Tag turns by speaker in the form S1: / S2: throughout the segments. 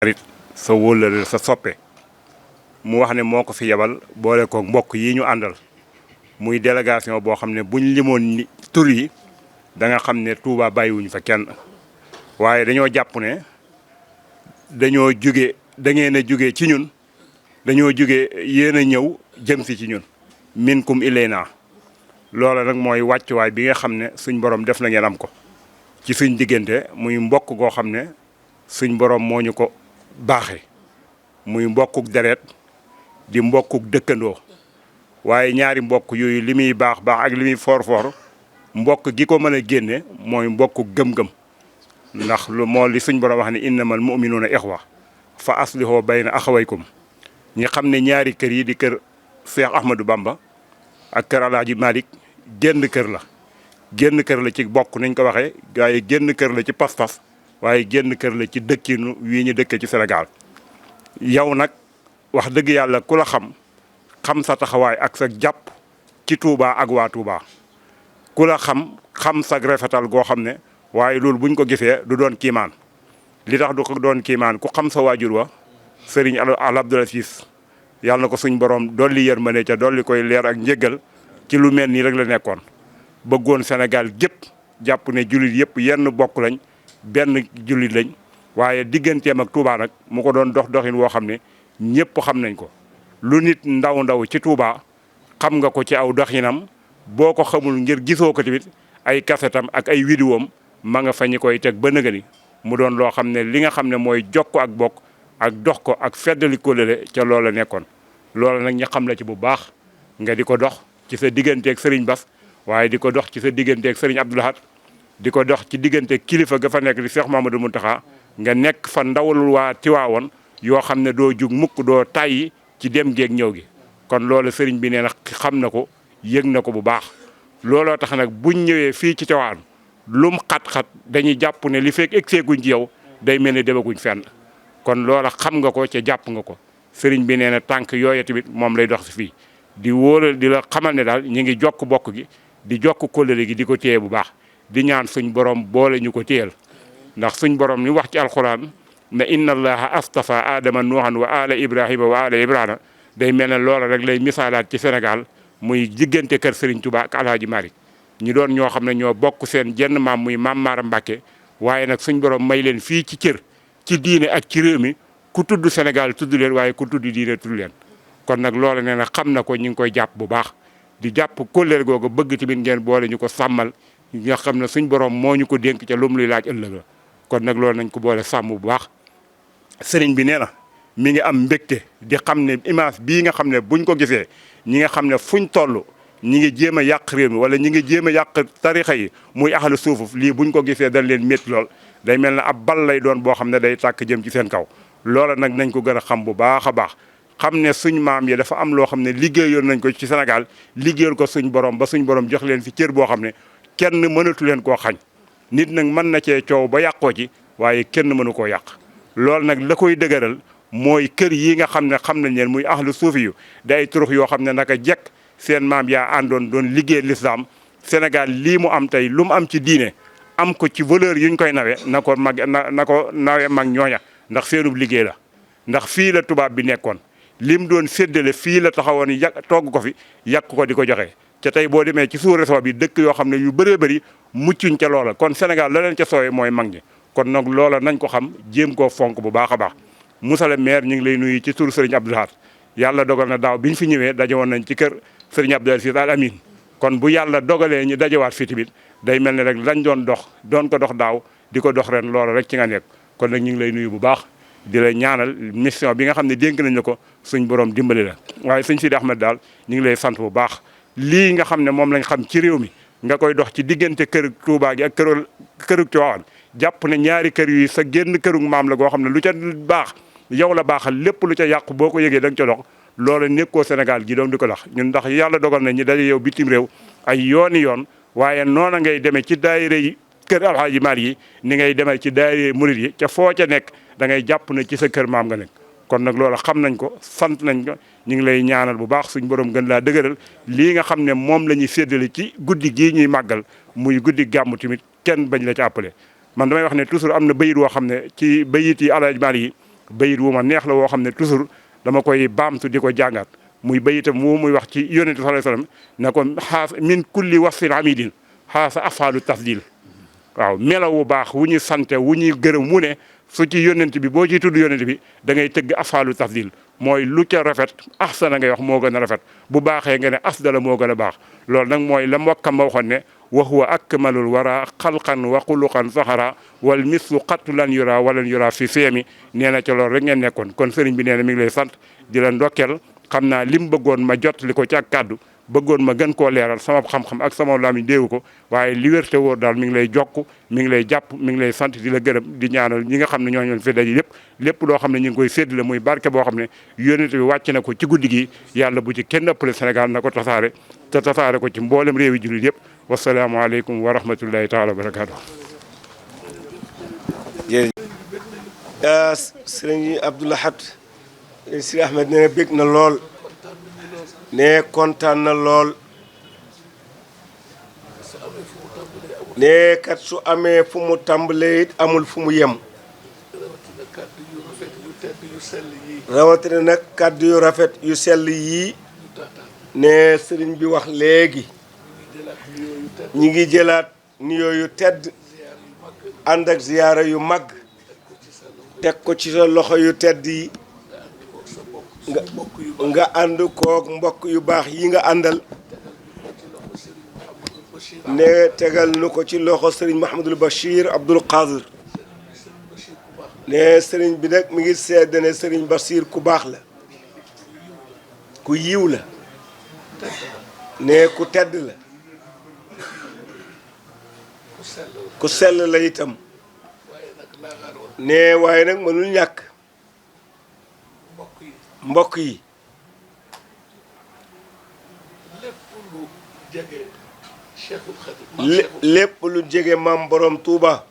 S1: xarit sa wóllëre sa soppe mu wax ne moo ko fi yebal boole ko mbokk yi ñu àndal muy délégation boo xam ne buñ limoon ni tur yi da nga xam ne Touba bàyyiwuñ fa kenn waaye dañoo jàpp ne dañoo jóge da ngeen a jóge ci ñun dañoo jóge yéen a ñëw jëm si ci ñun minkum ilayna loola nag mooy wàccuwaay bi nga xam ne suñ borom def na ngeen am ko ci suñ diggante muy mbokk goo xam ne suñ borom moo ñu ko baaxee muy mbokkuk deret di mbokkuk dëkkandoo waaye ñaari mbokk yooyu li muy baax baax ak li muy foor mbokk gi ko mën a génne mooy mbokku gëm-gëm ndax lu moo li suñ borom wax ne innamal mu'minuuna ixwa fa aslihoo bayna axawaykum ñi xam ne ñaari kër yi di kër Cheikh Ahmadou Bamba ak kër Alaaji Malick génn kër la ci bokk nañ ko waxee waaye génn kër la ci pas-pas waaye génn kër la ci dëkkinu wii ñu dëkkee ci Sénégal yow nag wax dëgg yàlla ku la xam sa taxawaay ak sa jàpp ci Touba ak waa Touba ku la xam sa rafetal goo xam ne waaye loolu buñ ko gisee du doon kiimaan li tax du ko doon kiimaan ku xam sa waajur wa Serigne Al Abdoul Aziz yàlla na ko suñ borom dolli yërmande ca dolli koy leer ak njëggal ci lu mel nii rek la nekkoon bëggoon Sénégal gépp jàpp ne jullit yëpp yenn bokk lañ benn jullit lañ waaye digganteem ak Touba nag mu ko doon doxin woo xam ne ñëpp xam nañ ko lu nit ndaw ci Touba xam nga ko ci aw doxinam boo ko xamul ngir gisoo ko tamit ay kasetam ak ay vidéom ma nga fa ñi koy teg ba nëgëni mu doon loo xam ne li nga xam ne mooy jokko ak bokk ak dox ko ak feddali kóllëre ca loola nekkoon loola nag ñi xam la ci bu baax nga di ko dox ci sa digganteeg Serigne Bass waaye di ko dox ci sa digganteeg Serigne Abdou Lahad di ko dox ci diggante kilifa ga fa nekk di Cheikh Mamadou Mountakha nga nekk fa ndawalul waa Tiwaawoon yoo xam ne doo jug mukk doo tàyyi ci dem geeg ñëw gi kon loolu sëriñ bi nee na xam na ko yëg na ko bu baax looloo tax nag buñ ñëwee fii ci Tiwaawan lum xat-xat dañuy jàpp ne li fekk egseeguñ ci yow day mel ni demaguñ fenn kon loola xam nga ko ca jàpp nga ko sëriñ bi nee na tànk yooyu tamit moom lay dox si fii di wóoral di la xamal ne daal ñu ngi jokk bokk gi di jokk kóllëre gi di ko téye bu baax di ñaan suñ borom boole ñu ko téyel ndax suñ borom ni wax ci alxuraan ne inna allaha astafa adama nuuhan wa ala ibrahima wa ala ibrahima day mel ne loola rek lay misaalaat ci Sénégal muy diggante kër Serigne Touba ak Alhaji Malick ñu doon ñoo xam ne ñoo bokk seen jenn maam muy maam Maaram Mbàkke waaye nag suñ borom may leen fii ci cër ci diine ak ci réew mi ku tudd Sénégal tudd leen waaye ku tudd diine tudd leen kon nag loola nee na xam na ko ñu ngi koy jàpp bu baax di jàpp kóllëre googu bëgg tamit ngeen boole ñu ko sàmmal nga xam ne suñ borom moo ñu ko dénk ca lu mu luy laaj ëllëg la kon nag loolu nañ ko boole sàmm bu baax sëriñ bi nee na mi ngi am mbégte di xam ne image bii nga xam ne buñ ko gisee ñi nga xam ne fuñ toll ñi ngi jéem a yàq réew mi wala ñi ngi jéem a yàq tarixa yi muy ahlu suufuf lii buñ ko gisee dañ leen métti lool day mel ne ab bal lay doon boo xam ne day tàkk jëm ci seen kaw loola nag nañ ko gën a xam bu baax a baax xam ne suñ maam yi dafa am loo xam ne liggéeyoon nañ ko ci Sénégal liggéeyal ko suñ borom ba suñ borom jox leen fi cër boo xam ne kenn mënatu leen koo xañ nit nag mën na cee coow ba yàqoo ci waaye kenn mënu koo yàq loolu nag la koy dëgëral mooy kër yi nga xam ne xam nañ leen muy ahlu suufi yu day turux yoo xam ne naka jekk seen maam yaa àndoon doon liggéey l'islam Sénégal lii mu am tey lu mu am ci diine am ko ci valeur yuñ koy nawe na ko nawe mag ñooña ndax seenub liggéey la ndax fii la tubaab bi nekkoon lim doon séddale fii la taxawoon togg ko fi yàq ko di ko joxe ca tey boo demee ci sous-région bi dëkk yoo xam ne yu bëree bëri muccuñ ca loola kon Sénégal la leen ca soowe mooy mag ñi kon nag loola nañ ko xam jéem koo fonk bu baax a baax Moussa le maire ñu ngi lay nuyu ci turu Serigne Abdou Lahad yàlla dogal na daaw bi ñu fi ñëwee daje woon nañ ci kër Serigne Abdou Aziz Al Amin kon bu yàlla dogalee ñu dajewaat fii tamit day mel ne rek lañ doon ko dox daaw di ko dox ren loola rek ci nga nekk kon nag ñu ngi lay nuyu bu baax di la ñaanal mission bi nga xam ne dénk nañ la ko suñ borom dimbali la waaye sëñ Sidi Ahmed daal ñu ngi lay sant bu baax lii nga xam ne moom lañ xam ci réew mi nga koy dox ci diggante kër Touba gi ak kërug Tiwaawan jàpp ne ñaari kër yi sa génn kërug maam la goo xam ne lu ca baax yow la baaxal lépp lu ca yàqu boo ko yëgee da nga ca dox loola nekkoo Sénégal gi doom di ko dox ñun ndax yàlla dogal na ñi daje yow bitim réew ay yoon waaye noona ngay demee ci daayira yi kër Alhaaji Maalik yi ni ngay demee ci daayira murid yi ca foo ca nekk da ngay jàpp ne ci sa kër maam nga nekk kon nag loola xam nañ ko sant nañ ko ñu ngi lay ñaanal bu baax suñ borom gën laa dëgëral lii nga xam ne moom la ñuy séddale ci guddi gii ñuy màggal muy guddi gàmmu tamit kenn bañ la ci àppale man damay wax ne toujours am na bayit woo xam ne ci bayit yi Alhaaji Maalik yi bayit wu ma neex la woo xam ne toujours dama koy baamtu di ko jàngaat muy bayitam wu muy wax ci yonent bi sallallahu alayhi wasallam ne ko xaas min kulli wasfin amidin xaasa afaalu tafdil waaw melaw wu baax wu ñuy sante wu ñuy gërëm wu ne su ci yonent bi boo ciy tudd yonent bi da ngay tëgg afaalu tafdil mooy lu ca rafet ahsana ngay wax moo gën a rafet bu baaxee nga ne afdala moo gën a baax loolu nag mooy la mbokkam ma waxoon ne wa huwa akmalul wara xalqan wa xuluqan saxara wal mislu xattu lan yura walan yura fi feemi nee na ca loolu rek ngeen nekkoon kon sëriñ bi nee na mi ngi lay sant di la ndokkeel xam naa lim bëggoon ma jot li ko ci ak kàddu bëggoon ma gën koo leeral sama xam-xam ak sama lamiñ déewu ko waaye li wér te wóor daal mi ngi lay jokk mi ngi lay jàpp mi ngi lay sant di la gërëm di ñaanal ñi nga xam ne ñooñu fi daje lépp loo xam ne ñu ngi koy séddale muy barke boo xam ne yónnent bi wàcc na ko ci guddi gi yàlla bu ci kenn ëppale Sénégal na ko tasaare te tasaare ko ci mboolem réewi jullit yëpp wasalaamaaleykum wa rahmatullahi taala wa barakaatu.
S2: jërëjëf sëriñ Abdou Lahad Sidi Ahmed nee na bég na lool ne kontaan na lool ne kat su amee fu mu tàmbalee it amul fu mu yem rawatina nag kàddu yu rafet yu sell yii ne sëriñ bi wax léegi ñi ngi jëlaat nuyoo yu tedd ànd ak ziyaara yu mag teg ko ci sa loxo yu tedd yi nga ànd koog mbokk yu baax yi nga àndal ne tegal nu ko ci loxo sëriñ Mouhamadul Bachir Abdoul Qadir ne sëriñ bi nag mi ngi sedd ne sëriñ Bachir ku baax la ku yiw la ne ku tedd la ku sell la itam ne waaye nag mënul ñàkk mbokk yi lépp lu jege maam borom Touba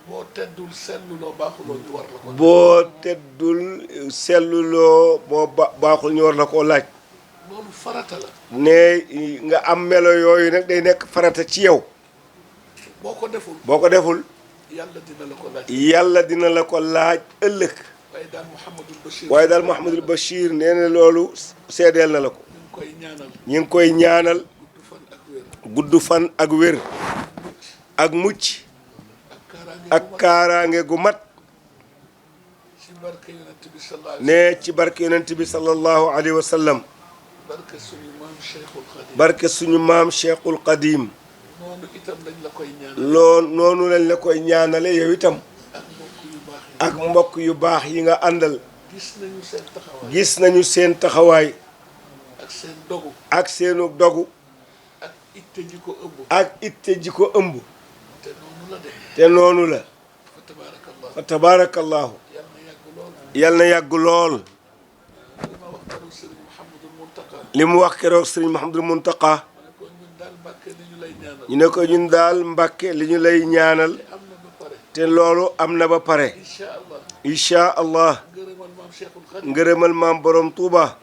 S3: boo teddul selluloo baaxuloo ñu war la ko
S2: boo teddul selluloo boo baaxul ñu war la koo laaj
S3: loolu farata la
S2: ne nga am melo yooyu nag day nekk farata ci yow
S3: boo ko
S2: deful
S3: yàlla dina la ko laaj
S2: yàlla dina la ko laaj ëllëg
S3: waaye
S2: daal Mouhamadul Bachir nee na loolu seedeel na la ko ñu ngi koy ñaanal gudd fan ak wér ak mucc ak kaaraange gu mat ne ci barke yonent bi sallallahu alayhi wa sallam barke suñu maam Cheikhul Qadim noonu lañ la koy ñaanale yow itam ak mbokk yu baax yi nga àndal gis nañu seen taxawaay ak seenu dogu ak itte ji ko ëmb te noonu la fa tabarakallahu yal na yàgg lool li mu wax keroog sëriñ Mouhamadul Muntaqa ñu ne ko ñun daal Mbàkke li ñu lay ñaanal te loolu am na ba pare incha allah ngërëmal maam borom Touba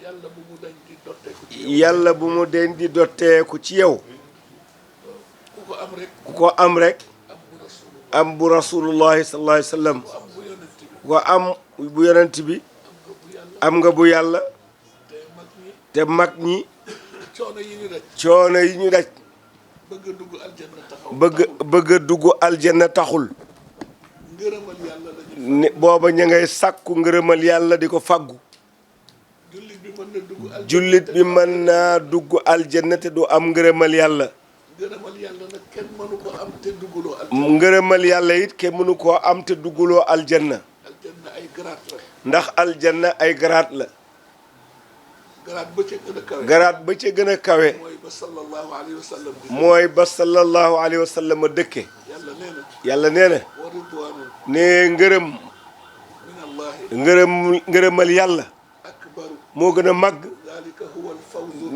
S2: yàlla bu mu den di dotteeku ci yow ku ko am rek am bu rasulullahi sallallahu alayhi wa sallam ku ko am bu yonent bi am nga bu yàlla te mag ñi coono yi ñu daj bëgg a dugg aljanna taxul ne booba ña ngay sàkku ngërëmal yàlla di ko fàggu jullit bi mën naa dugg aljanna te du am ngërëmal yàlla ngërëmal yàlla it kenn mënu koo am te dugguloo aljanna ndax aljanna ay garaat la garaat ba ca gën a kawe mooy ba sallallahu alayhi wa sallam dëkke yàlla nee na ne ngërëmal yàlla moo gën a màgg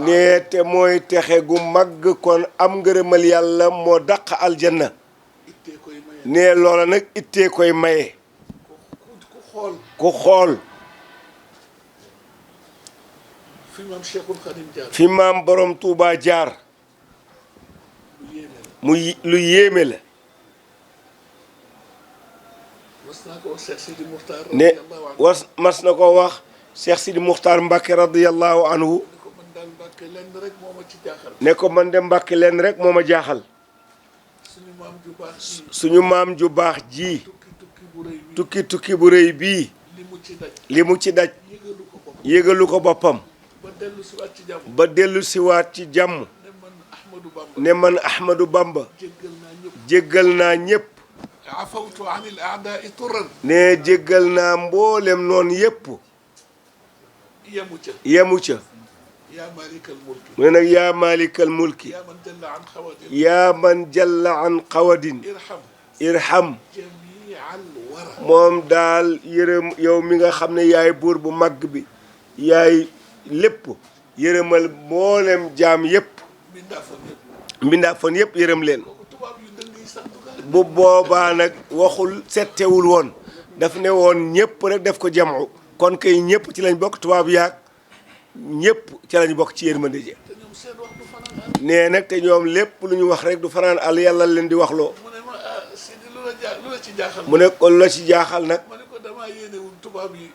S2: ne te mooy texe gu màgg kon am ngërëmal yàlla moo dàq aljanna ne loola nag ittee koy maye ku xool fi maam borom Touba jaar lu yéeme la
S3: mas naa ko wax Cheikh Sidi Muxtaar
S2: ne
S3: radiyallahu anhu.
S2: mas na ko wax Cheikh Sidi Muxtaar Mbàkke radiyallahu anhu
S3: ne ko man daal Mbàkke lenn rek moo ma ci jaaxal.
S2: ne ko man de Mbàkke leen rek moo ma jaaxal
S3: suñu maam ju baax ji.
S2: suñu maam ju baax ji
S3: tukki bu rëy bi.
S2: tukki bu rëy bii
S3: li mu ci daj.
S2: li mu ci daj
S3: yëgalu ko boppam.
S2: yégalu ko boppam
S3: ba dellu si waat ci jàmm.
S2: ba dellu siwaat ci jàmm
S3: ne man Ahmadou Bamba.
S2: ne man Ahmadou Bamba
S3: jéggal naa ñëpp.
S2: jéggal naa ñépp
S3: afawtu anil a'daai turan.
S2: ne jéggal naa mboolem noonu yépp
S3: yemu ca.
S2: yemu ca
S3: yaa maalikal mulki.
S2: mu ne nag yaa maalikal mulki
S3: yaa man jalla an xawadin.
S2: yaa man jalla an xawadin
S3: irham.
S2: irham
S3: jamial wara.
S2: moom daal yërëm yow mi nga xam ne yaay buur bu màgg bi yaay lépp yërëmal mboolem jaam yépp
S3: mbindaa fan yëpp.
S2: mbindaa fan yépp yërëm leen
S3: kooku tubaab yu dëng yi sax du ko.
S2: bu boobaa nag waxul settewul woon daf ne woon ñépp rek def ko jamu kon kay ñépp ci lañ bokk tubaab yaag ñépp ci lañ bokk ci yërmande ji
S3: te ñoom seen wax du fanaan àll.
S2: nee nag te ñoom lépp lu ñu wax rek du fanaan àll yàlla leen di wax loo
S3: mu ne ma ah Sidi lu la ci jaaxal.
S2: mu ne ko la ci jaaxal nag
S3: ma ne ko damaa yéenewul tubaab yi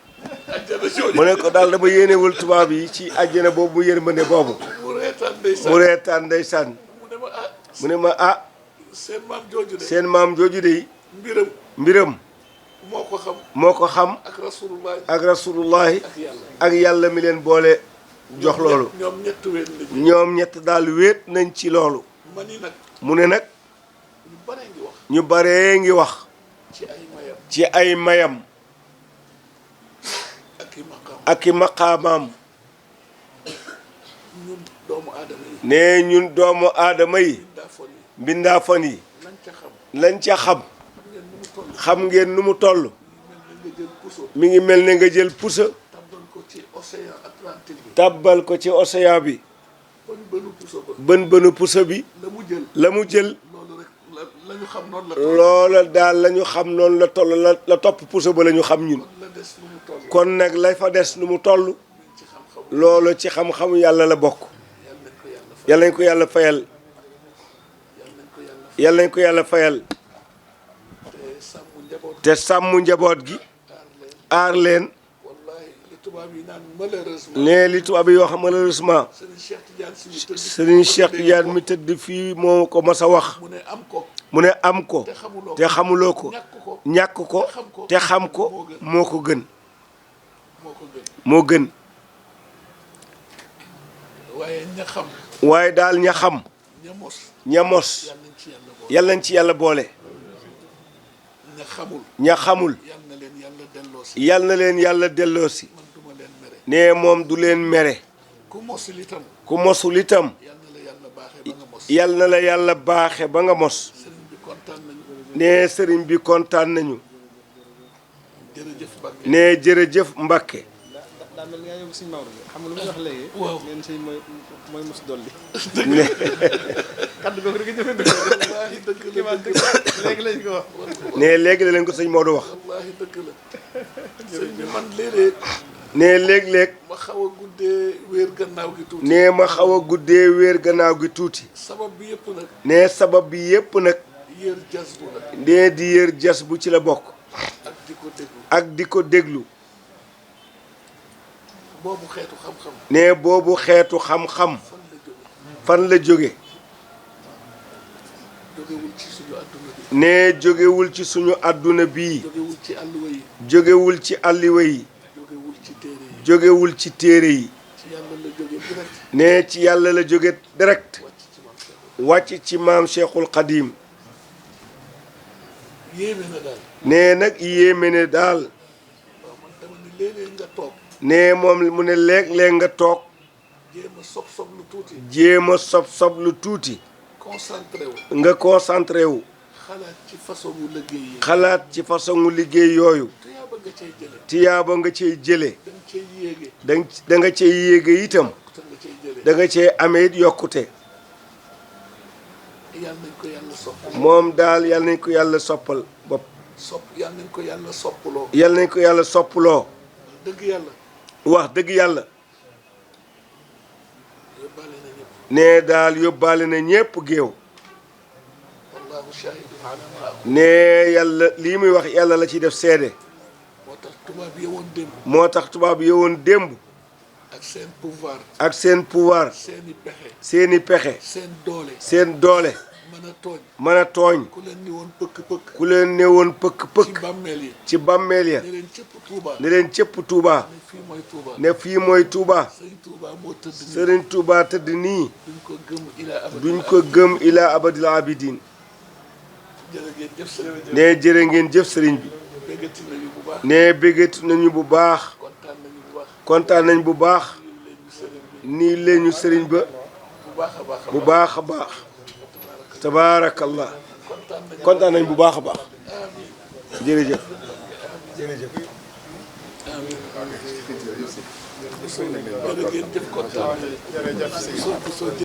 S3: àjjana jooju.
S2: mu ne ko daal dama yéenewul tubaab yi ci àjjana boobu mu yërmande boobu
S3: mu reetaan ndeysaan.
S2: mu reetaan ndeysaan
S3: mu ne ma ah
S2: mu ne ma ah
S3: seen maam jooju de.
S2: seen maam jooju de
S3: mbiram
S2: mbiram
S3: moo ko xam.
S2: moo ko xam
S3: ak rasulullah.
S2: ak rasulullahi
S3: ak yàlla.
S2: ak yàlla mi leen boole jox loolu
S3: ñoom ñett wéet lañu.
S2: ñoom ñett daal wéet nañ ci loolu
S3: ma ni nag
S2: mu ne nag
S3: ñu bare ngi wax.
S2: ñu baree ngi wax
S3: ci ay mayam.
S2: ci ay mayam
S3: ak i maqam.
S2: ak i maqaamaam
S3: ñun doomu aadama yi.
S2: ne ñun doomu aadama yi
S3: daa fon yi.
S2: mbindaafan yi
S3: lañ ca xam.
S2: lañ ca xam
S3: xam ngeen nu mu toll.
S2: xam ngeen nu mu toll
S3: mel na nga jël puso.
S2: mi ngi mel ne nga jël pusa
S3: tàbbal ko ci océan Atlantique bi.
S2: tàbbal ko ci océan bi
S3: bën bënu puso ba.
S2: bënu pusa bi
S3: la mu jël.
S2: la mu jël
S3: loolu rek la ñu xam noonu la toll.
S2: loola daal la ñu xam noonu la toll la topp pusa ba la ñu xam ñun
S3: kon la des nu mu toll.
S2: kon nag lay fa des nu mu toll
S3: ci xam-xam.
S2: loolu ci xam-xamu yàlla la bokk
S3: yàlla nañ ko yàlla fay.
S2: yàlla nañ ko yàlla fayal
S3: yàlla nañ ko yàlla fayal. te sàmm njaboot.
S2: te sàmm njaboot gi
S3: aar leen.
S2: aar leen
S3: wallahi li tubaab yi naan malheureusement.
S2: ne li tubaab yi wax malheureusement
S3: Serigne Cheikh Tidiane si mi tëdd.
S2: Serigne Cheikh Tidiane mi tëdd fii moo ko mas a wax
S3: mu ne am ko.
S2: mu ne am ko
S3: te xamuloo
S2: te xamuloo ko
S3: ñàkk ko.
S2: ñàkk ko te xam ko moo ko gën
S3: moo ko gën.
S2: moo gën
S3: waaye ña xam.
S2: waaye daal ña xam
S3: ña mos.
S2: ña mos
S3: yàlla nañ ci yàlla boole.
S2: yàlla nañ ci yàlla boole
S3: ña xamul.
S2: ña xamul
S3: yàlla na leen yàlla delloo si.
S2: yàlla na leen yàlla delloosi
S3: man duma leen mere.
S2: ne moom du leen mere
S3: ku mosul itam.
S2: ku mosul itam
S3: yàlla na la yàlla baaxee ba nga mos.
S2: yàlla na la yàlla baaxe ba nga mos
S3: sëriñ bi kontaan nañu.
S2: ne sëriñ bi kontaan nañu
S3: jërëjëf Mbacke.
S2: ne jërëjëf Mbacke
S4: daa mel ni nga yóbbu suñu Maodo xam nga lu muy wax léegi.
S3: waaw
S4: ngeen sëñ mooy mos dolli.
S2: ne
S4: kaddu googu rek nga jëfandikoo.
S3: wallaahi dëgg la dëgg la
S4: léegi lañ ko wax.
S2: ne léegi la leen ko sëñ Maodo wax
S3: wallaahi dëgg la. sëñ bi man léeg-léeg
S2: ne léeg-léeg
S3: ma xaw a guddee wéer gannaaw gi tuuti.
S2: ne ma xaw a guddee wéer gannaaw gi tuuti
S3: sabab bi yëpp nag.
S2: ne sabab bi yépp nag
S3: yéer jas bu la.
S2: ne di yër jas bu ci la bokk
S3: ak di ko déglu.
S2: ak di ko déglu
S3: boobu xeetu xam-xam.
S2: ne boobu xeetu xam-xam
S3: fan la jóge.
S2: fan la jóge
S3: jógewul ci suñu adduna bi.
S2: ne jógewul ci suñu àdduna bii
S3: jógewul ci àlluwa yi.
S2: jógewul ci àlliwa yi
S3: jógewul ci téere yi.
S2: jógewul ci téere yi
S3: ci yàlla la jóge direct.
S2: ne ci yàlla la jóge direct
S3: wàcc ci maam Cheikh.
S2: wàcc ci maam Cheikhul Khadim
S3: yéeme na daal.
S2: ne nag yéeme ne daal
S3: waaw man dama ni léeg-léeg nga toog.
S2: ne moom mu ne léeg-léeg nga toog
S3: jéem a sob lu tuuti.
S2: jéem a sob lu tuuti
S3: concentré wu.
S2: nga concentré wu
S3: xalaat ci façon wu liggéey yi.
S2: xalaat ci façon liggéey yooyu
S3: tuyaaba nga cay jële.
S2: tiyaaba nga cay jële
S3: da nga cay yéege.
S2: da nga cay yéege itam
S3: te nga cay jële.
S2: da nga cay amee it yokkute
S3: yàlla nañ ko yàlla sopp.
S2: moom daal yàlla nañ ko yàlla soppal bopp
S3: yàlla nañ ko yàlla soppaloo.
S2: yàlla nañ ko yàlla soppaloo
S3: dëgg yàlla.
S2: wax dëgg yàlla
S3: yóbbaale na ñëpp.
S2: ne daal yóbbaale na ñépp géew
S3: wallahu
S2: ne yàlla lii muy wax yàlla la ciy def seede.
S3: moo tax tubaab yewoon démb.
S2: moo tax tubaab yewoon démb.
S3: ak seen pouvoir.
S2: ak seen pouvoir.
S3: seeni pexe.
S2: seeni pexe.
S3: seen doole.
S2: seen doole.
S3: mën a tooñ.
S2: mën a tooñ.
S3: ku leen ni woon pëkk-pëkk.
S2: ku leen ne woon pëkk-pëkk.
S3: ci bàmmeel yi.
S2: ci bàmmeel ya.
S3: ne leen cëpp Touba.
S2: ne leen cëpp Touba.
S3: ne fii mooy Touba.
S2: ne fii mooy Touba.
S3: sëriñ Touba moo tëdd nii.
S2: sëriñ Touba tëdd nii.
S3: duñ ko gëm ilaa abadil
S2: duñ ko gëm ilaa abadil abidin.
S3: jërë ngeen jëf sëriñ bi.
S2: ne jërë ngeen jëf sëriñ bi.
S3: béggati nañu bu baax.
S2: ne béggati nañu bu baax.
S3: kontaan nañu bu baax.
S2: kontaan nañ bu baax. nii leen ñu sëriñ ba.
S3: bu baax a baax.
S2: bu baax a baax. tabaarakallah. kontaan nañ bu baax a baax. jërëjëf. jërëjëf.
S3: jërë ngeen jëf kontaan nañu.